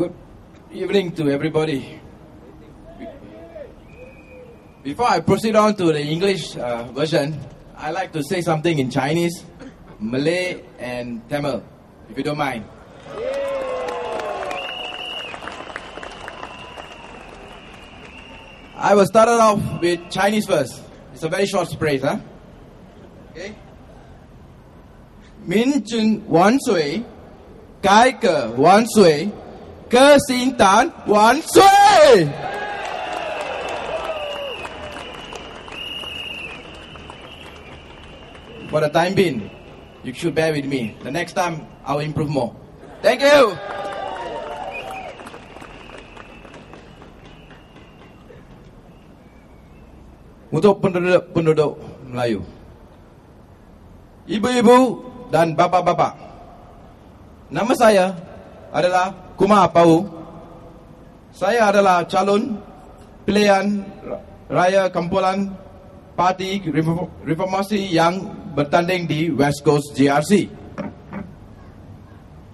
Good evening to everybody. Before I proceed on to the English version, I'd like to say something in Chinese, Malay and Tamil, if you don't mind. I will start off with Chinese first. It's a very short phrase, huh? Okay. 民主万岁，改革万岁，革新党万岁。For the time being, you should bear with me. The next time, I'll improve more. Thank you. Untuk penduduk Melayu, ibu-ibu dan bapak-bapak, nama saya adalah Kumar Appavoo. Saya adalah calon pilihan raya kumpulan Parti Reformasi yang bertanding di West Coast GRC.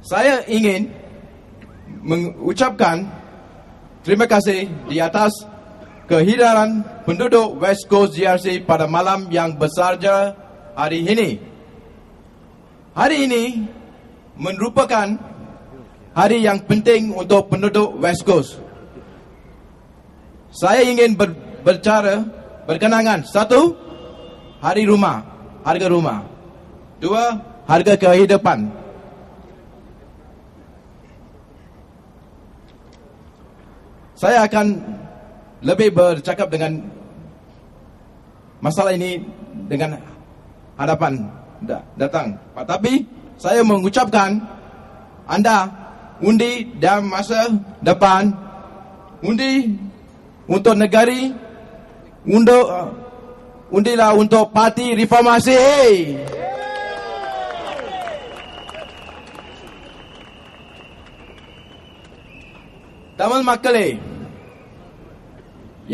Saya ingin mengucapkan terima kasih di atas kehadiran penduduk West Coast GRC pada malam yang bersahaja hari ini. Hari ini merupakan hari yang penting untuk penduduk West Coast. Saya ingin berbicara berkenangan. Satu, hari rumah, harga rumah. Dua, harga kehidupan. Saya akan lebih bercakap dengan masalah ini dengan hadapan datang. Tapi saya mengucapkan anda undi dalam masa depan, undi untuk negara, undilah untuk Parti Reformasi. Tamil மக்களே,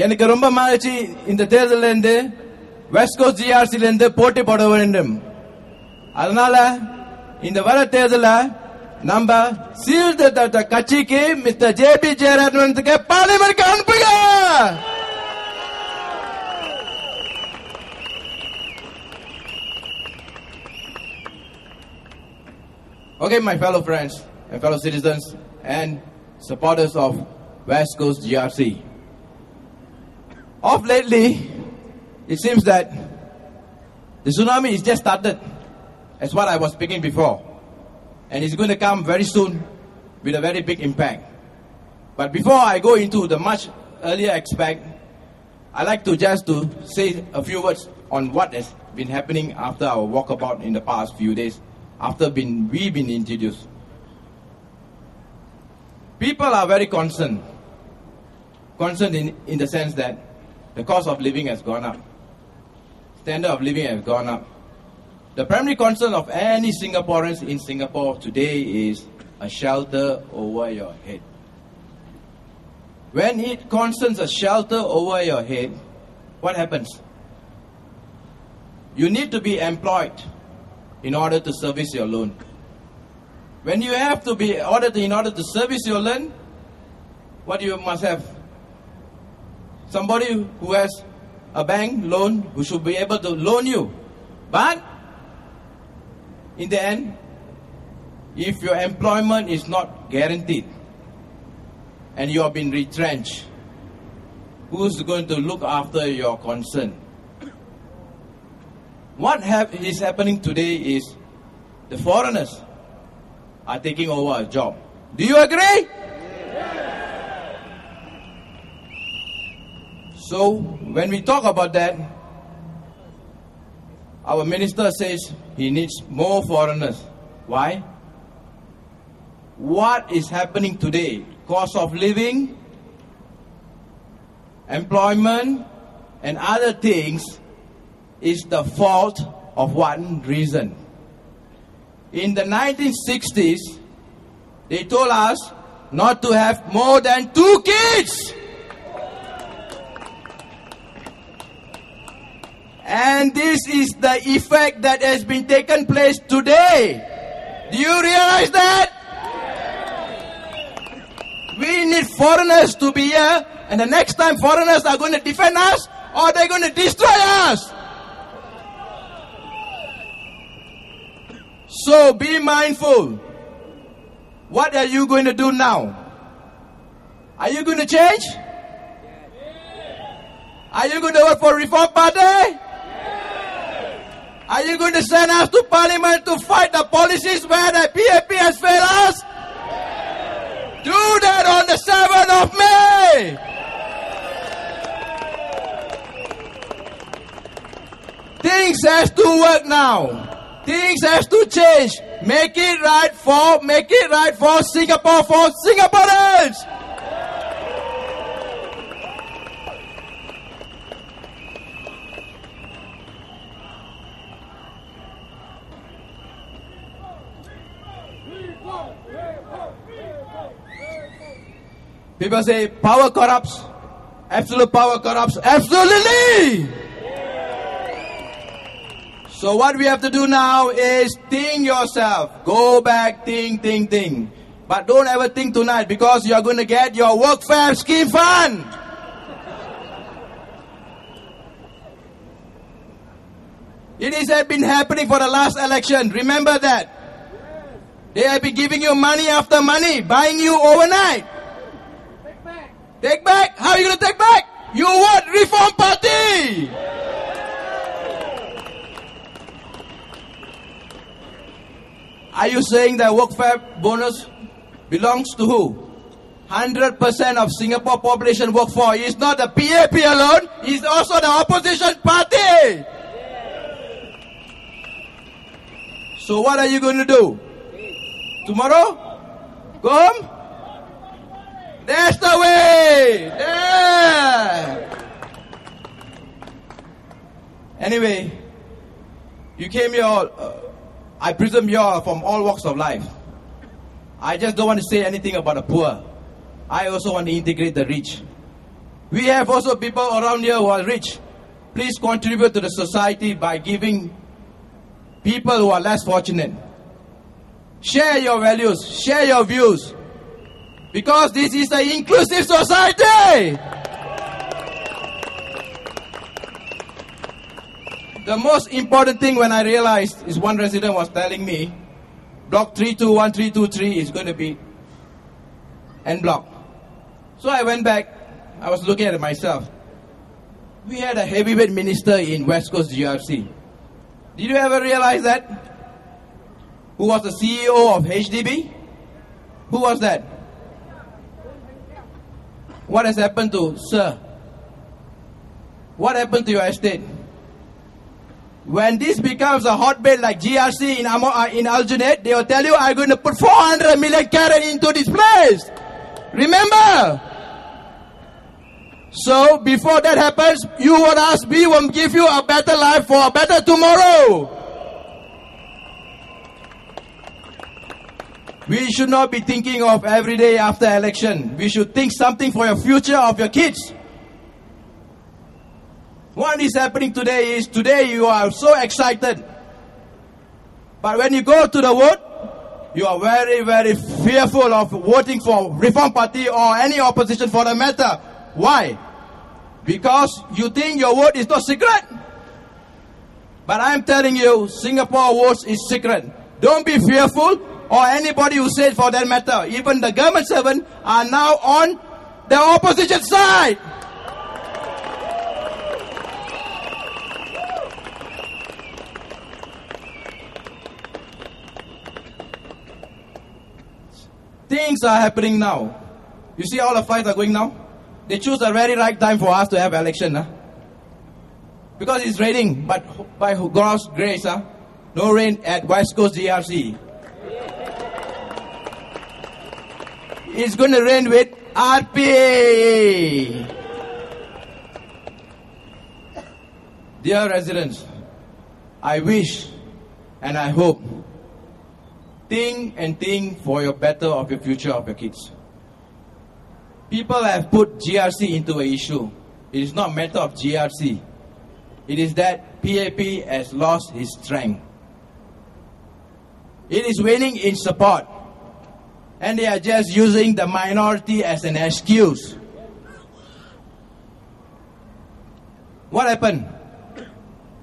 எனக்கு ரொம்ப மகிழ்ச்சி இந்த தேர்தலிலிருந்து west coast ஜிஆர்சிலிருந்து போட்டி போட வேண்டும். அதனால இந்த வர தேர்தலில் நம்ம சீர்திருத்த கட்சிக்கு மிஸ்டர் ஜேபி ஜெயராஜனுக்கு பார்லிமென்ட்க்கு அனுப்புங்க. Okay, my fellow friends and fellow citizens and supporters of West Coast GRC. Of lately, it seems that the tsunami is just started, as what I was speaking before. And it's going to come very soon with a very big impact. But before I go into the much earlier aspect, I'd like to just to say a few words on what has been happening after our walkabout in the past few days, after we've been introduced. People are very concerned in the sense that the cost of living has gone up. Standard of living has gone up. The primary concern of any Singaporeans in Singapore today is a shelter over your head. When it concerns a shelter over your head, what happens? You need to be employed in order to service your loan. When you have to be ordered in order to service your loan, what you must have? Somebody who has a bank loan who should be able to loan you. But in the end, if your employment is not guaranteed and you have been retrenched, who's going to look after your concern? What is happening today is the foreigners are taking over a job. Do you agree? So, when we talk about that, our minister says he needs more foreigners. Why? What is happening today? Cost of living, employment, and other things is the fault of one reason. In the 1960s, they told us not to have more than 2 kids. And this is the effect that has been taken place today. Do you realize that? We need foreigners to be here, and the next time foreigners are going to defend us or they're going to destroy us. So be mindful. What are you going to do now? Are you going to change? Are you going to work for Reform Party? Are you going to send us to Parliament to fight the policies where the PAP has failed us? Do that on the 7th of May. Things has to work now. Things has to change. Make it right for Singapore, for Singaporeans. People say power corrupts. Absolute power corrupts. Absolutely. So what we have to do now is think yourself. Go back, think. But don't ever think tonight, because you are going to get your workfare scheme fund. It has been happening for the last election. Remember that. They have been giving you money after money, buying you overnight. Take back? How are you going to take back? You want Reform Party. Are you saying that workfare bonus belongs to who? 100% of Singapore population work for. It's not the PAP alone, it's also the opposition party. So what are you going to do? Tomorrow? Go home? That's the way! There! Anyway, you came here all, I presume you are from all walks of life. I just don't want to say anything about the poor. I also want to integrate the rich. We have also people around here who are rich. Please contribute to the society by giving people who are less fortunate. Share your values, share your views. Because this is an inclusive society. The most important thing when I realized is one resident was telling me, block 321323 is going to be en bloc. So I went back, I was looking at it myself. We had a heavyweight minister in West Coast GRC. Did you ever realize that? Who was the CEO of HDB? Who was that? What has happened to, sir? What happened to your estate? When this becomes a hotbed like GRC in Aljunied, they will tell you, I'm going to put 400 million carat into this place. Remember? So, before that happens, you and us, we will give you a better life for a better tomorrow. We should not be thinking of every day after election. We should think something for your future of your kids. What is happening today is, today you are so excited. But when you go to the vote, you are very, very fearful of voting for Reform Party or any opposition for that matter. Why? Because you think your vote is not secret. But I'm telling you, Singapore votes is secret. Don't be fearful, or anybody who said for that matter. Even the government servants are now on the opposition side. Things are happening now. You see all the fights are going now? They choose the very right time for us to have election. Because it's raining, but by God's grace, no rain at West Coast GRC. It's going to rain with RPA. Dear residents, I wish and I hope, think for your better of your future of your kids. People have put GRC into an issue. It is not a matter of GRC. It is that PAP has lost his strength. It is waning in support. And they are just using the minority as an excuse. What happened?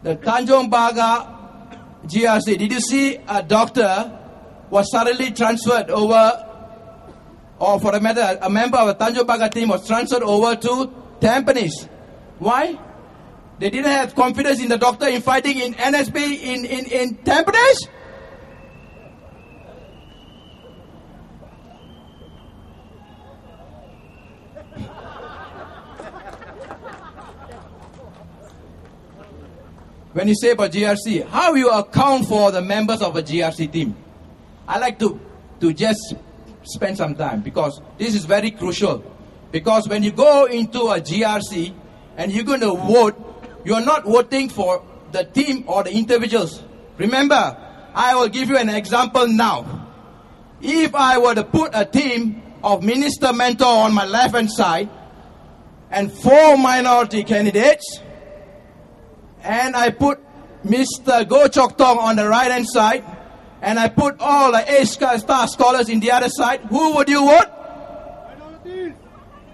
The Tanjong Pagar GRC, did you see a doctor was suddenly transferred over, or for a matter, a member of the Tanjong Pagar team was transferred over to Tampines? Why? They didn't have confidence in the doctor in fighting in NSB in Tampines? When you say about GRC, how you account for the members of a GRC team? I like to just spend some time because this is very crucial. Because when you go into a GRC and you're going to vote, you're not voting for the team or the individuals. Remember, I will give you an example now. If I were to put a team of Minister Mentor on my left-hand side and 4 minority candidates, and I put Mr. Goh Chok Tong on the right-hand side, and I put all the A-star scholars in the other side, who would you vote? Minorities.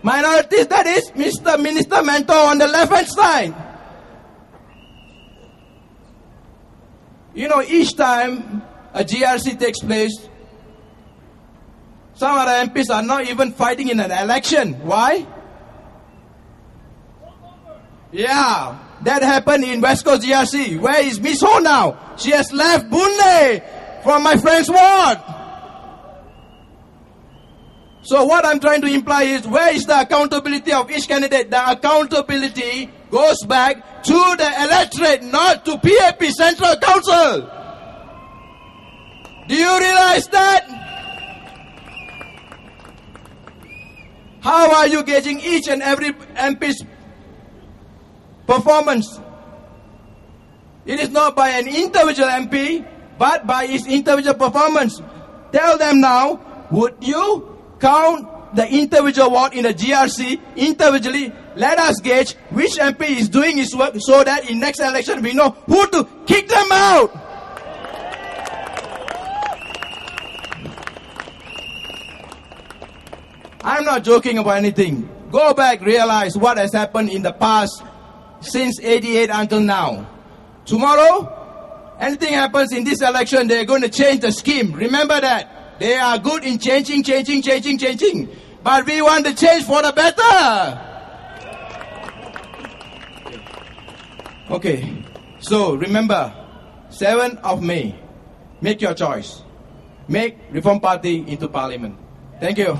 Minorities, that is Mr. Minister Mentor on the left-hand side. You know, each time a GRC takes place, some of the MPs are not even fighting in an election. Why? Yeah. That happened in West Coast GRC. Where is Miss Ho now? She has left Boon Lay from my friend's ward. So what I'm trying to imply is, where is the accountability of each candidate? The accountability goes back to the electorate, not to PAP Central Council. Do you realize that? How are you gauging each and every MP's performance? It is not by an individual MP, but by his individual performance. Tell them now, would you count the individual vote in the GRC individually? Let us gauge which MP is doing his work so that in next election we know who to kick them out. I'm not joking about anything. Go back, realize what has happened in the past since 88 until now. Tomorrow, anything happens in this election, they're going to change the scheme. Remember that. They are good in changing. But we want to change for the better. Okay. So remember, 7th of May, make your choice. Make Reform Party into Parliament. Thank you.